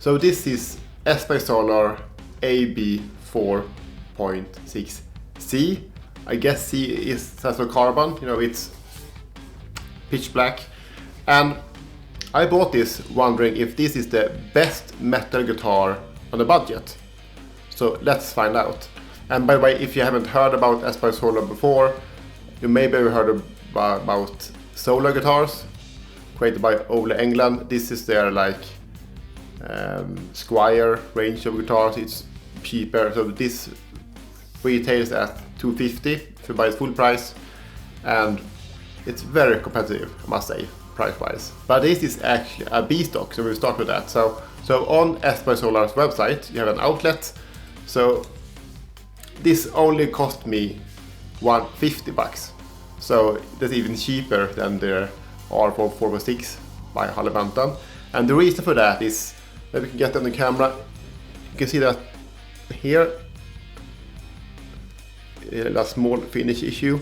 So this is Solar AB4.6C. I guess C stands for carbon, it's pitch black. And I bought this wondering if this is the best metal guitar on the budget. So let's find out. And by the way, if you haven't heard about Solar before, you maybe have heard about Solar guitars created by Ola Englund. This is their Squire range of guitars. It's cheaper, so this retails at $250 if you buy it full price, and it's very competitive, I must say, price-wise. But this is actually a B stock, so we'll start with that. So on Solar's website, you have an outlet. So this only cost me $150. So that's even cheaper than their R4.6 by Halliburton. And the reason for that is, maybe you can get on the camera, you can see that here, a small finish issue,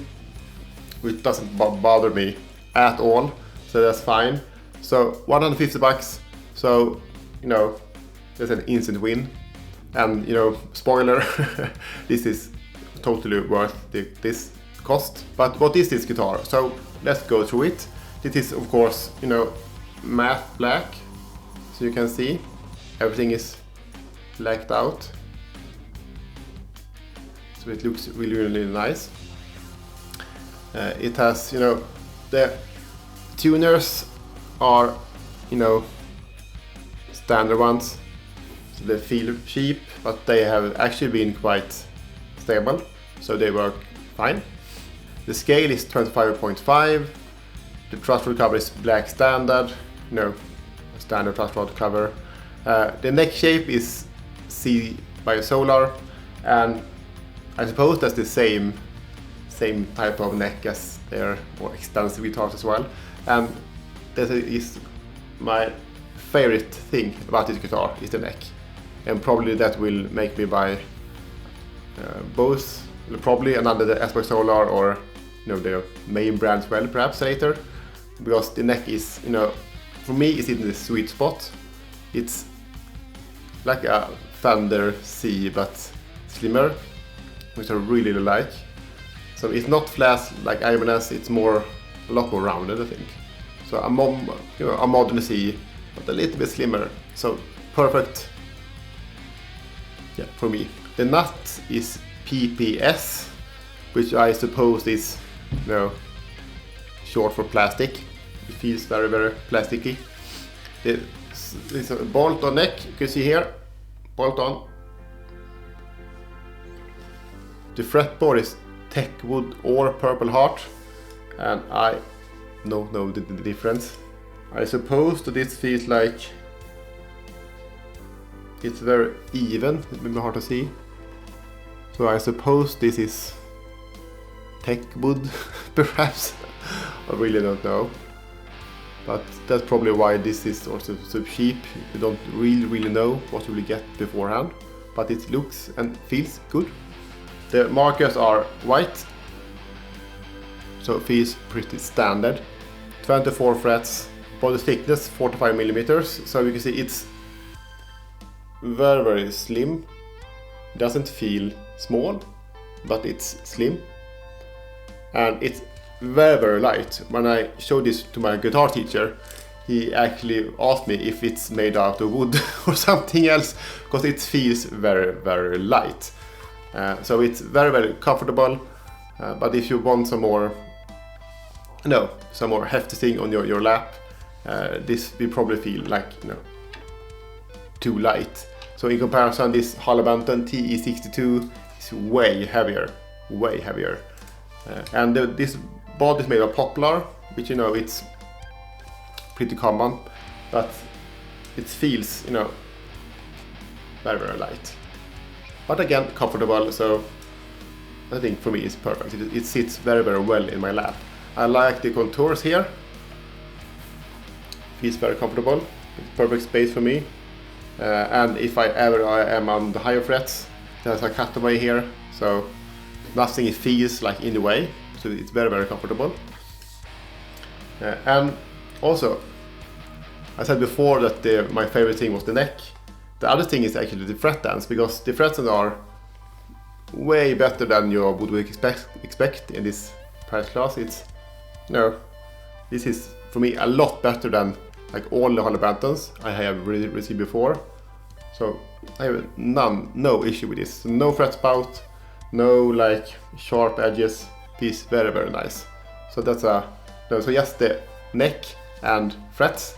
which doesn't bother me at all, so that's fine. So $150, so there's an instant win. And spoiler, this is totally worth this cost. But what is this guitar? So let's go through it. This is of course matte black, so you can see everything is blacked out, so it looks really nice. It has the tuners are standard ones, so they feel cheap, but they have actually been quite stable, so they work fine. The scale is 25.5. The truss rod cover is black standard, a standard truss rod cover. The neck shape is C by Solar, and I suppose that's the same type of neck as their more extensive guitars as well. And that is my favorite thing about this guitar, is the neck. And probably that will make me buy both, probably another Solar or the main brand as well, perhaps later, because the neck is, for me, is in the sweet spot. It's like a Fender C but slimmer, which I really like. So it's not flat like Ibanez, it's a lot more rounded, I think. So a modern C, but a little bit slimmer. So perfect, yeah, for me. The nut is PPS, which I suppose is short for plastic. It feels very plasticky. It's a bolt-on neck, you can see here, bolt-on. The fretboard is Techwood or Purple Heart, and I don't know the difference. I suppose that this feels like it's very even, it's maybe hard to see. So I suppose this is Techwood, perhaps. I really don't know. But that's probably why this is also so cheap. You don't really know what you will get beforehand, but it looks and feels good. The markers are white, so it feels pretty standard. 24 frets, body thickness 45 millimeters, so you can see it's very slim. It doesn't feel small, but it's slim. And it's very light. When I showed this to my guitar teacher, he actually asked me if it's made out of wood or something else, because it feels very light. So it's very comfortable, but if you want some more hefty thing on your lap, this will probably feel like too light. So in comparison, this Halliburton TE62 is way heavier. And this body is made of poplar, which it's pretty common, but it feels very light. But again, comfortable, so I think for me it's perfect. It sits very well in my lap. I like the contours here. Feels very comfortable. It's perfect space for me. And if I am on the higher frets, there's a cutaway here, so nothing feels like in the way. So it's very comfortable. And also, I said before that my favorite thing was the neck. The other thing is actually the fret dance, because the frets are way better than you would expect in this price class. It's, you know, this is for me a lot better than like all the Hollow Bantons I have received before. So I have no issue with this. No fret spout, no like sharp edges. This is very nice. So that's so just the neck and frets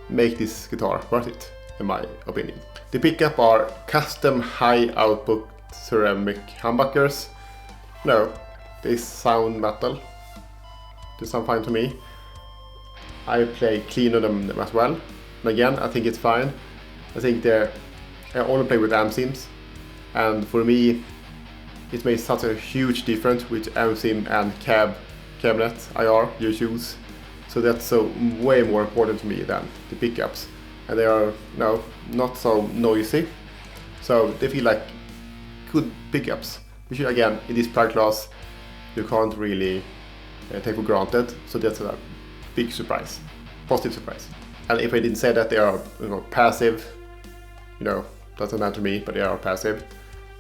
make this guitar worth it, in my opinion. The pickup are custom high output ceramic humbuckers. No, they sound metal. They sound fine to me. I play clean on them as well. And again, I think it's fine. I think I only play with amp sims, and for me, it makes such a huge difference with amp sim and cabinet IR you choose. So that's so way more important to me than the pickups, and they are not so noisy. So they feel like good pickups, which again in this price class you can't really take for granted. So that's a big surprise, positive surprise. And if I didn't say that they are passive, doesn't matter to me, but they are passive.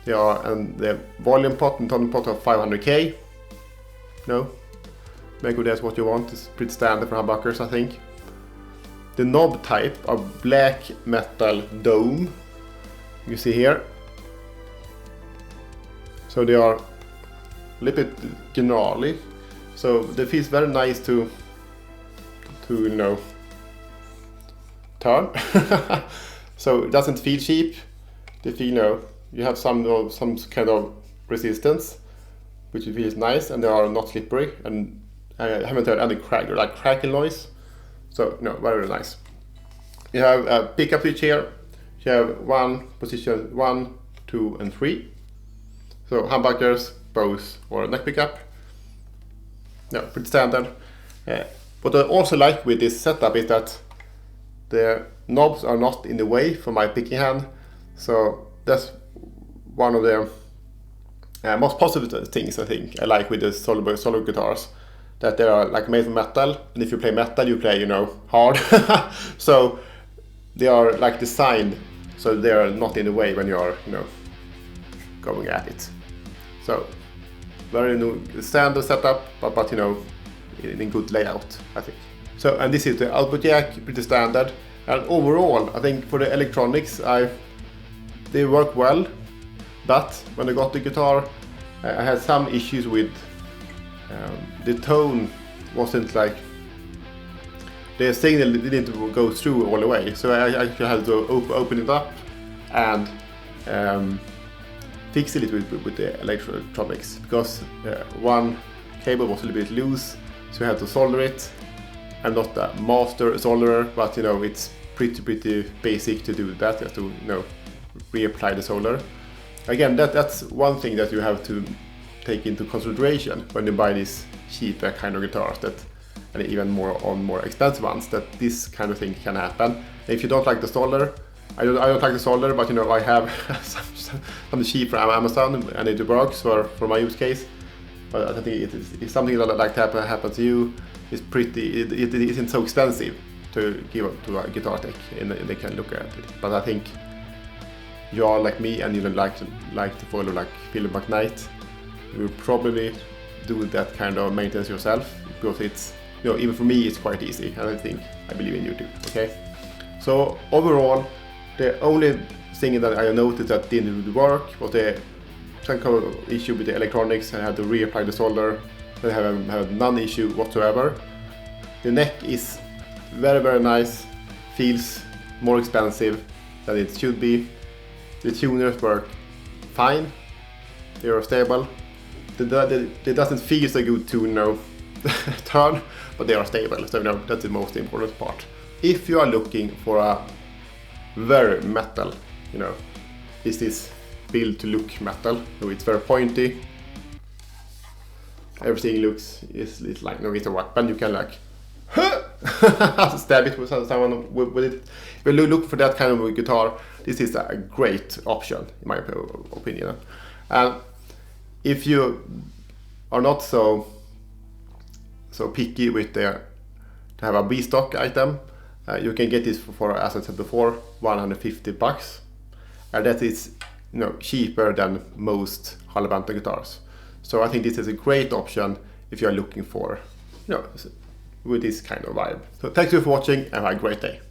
They are, and the volume pot and tone pot of 500k. Make of that what you want. It's pretty standard for humbuckers, I think. The knob type of black metal dome, you see here. So they are a little bit gnarly. So they feels very nice to turn. So it doesn't feel cheap. They feel, you have some kind of resistance, which feels nice, and they are not slippery, and I haven't heard any crackle noise. So very nice. You have a pickup switch here. You have position 1, 2, and 3. So humbuckers, bows, or neck pickup. Pretty standard. What I also like with this setup is that the knobs are not in the way for my picking hand. So that's one of the most positive things I think I like with the Solar guitars, that they are like made from metal, and if you play metal you play hard. So they are like designed so they are not in the way when you are going at it. So very standard setup, but in good layout, I think. So, and this is the output jack, pretty standard. And overall, I think for the electronics, they work well. But when I got the guitar, I had some issues with the tone. Wasn't like the signal didn't go through all the way. So I actually had to open it up and fix it with the electronics, because one cable was a little bit loose, so I had to solder it. I'm not a master solderer, but it's pretty basic to do that, just to reapply the solder. Again, that's one thing that you have to take into consideration when you buy these cheap kind of guitars, and even more expensive ones, that this kind of thing can happen. And if you don't like the solder, I don't like the solder, but I have some cheap from Amazon, and it works for my use case. But I think if something like that happens to you, it isn't so expensive to give up to a guitar tech, and they can look at it. But I think you are like me and you don't like to follow like Philip McKnight, you will probably do that kind of maintenance yourself, because it's even for me it's quite easy, and I believe in you too. Okay, so overall the only thing that I noticed that didn't work was some kind of issue with the electronics. I had to reapply the solder. I have none issue whatsoever. The neck is very nice, feels more expensive than it should be. The tuners work fine, they are stable. It doesn't feel so good to turn, but they are stable, so that's the most important part. If you are looking for a very metal, this is built to look metal, so it's very pointy. Everything is like it's a weapon. You can like stab it with someone with it. If you look for that kind of guitar, this is a great option in my opinion. And if you are not so picky with to have a B stock item, You can get this for, as I said before, $150, and that is, you know, cheaper than most hollow bottom guitars. So I think this is a great option if you are looking for, you know, with this kind of vibe. So thank you for watching and have a great day.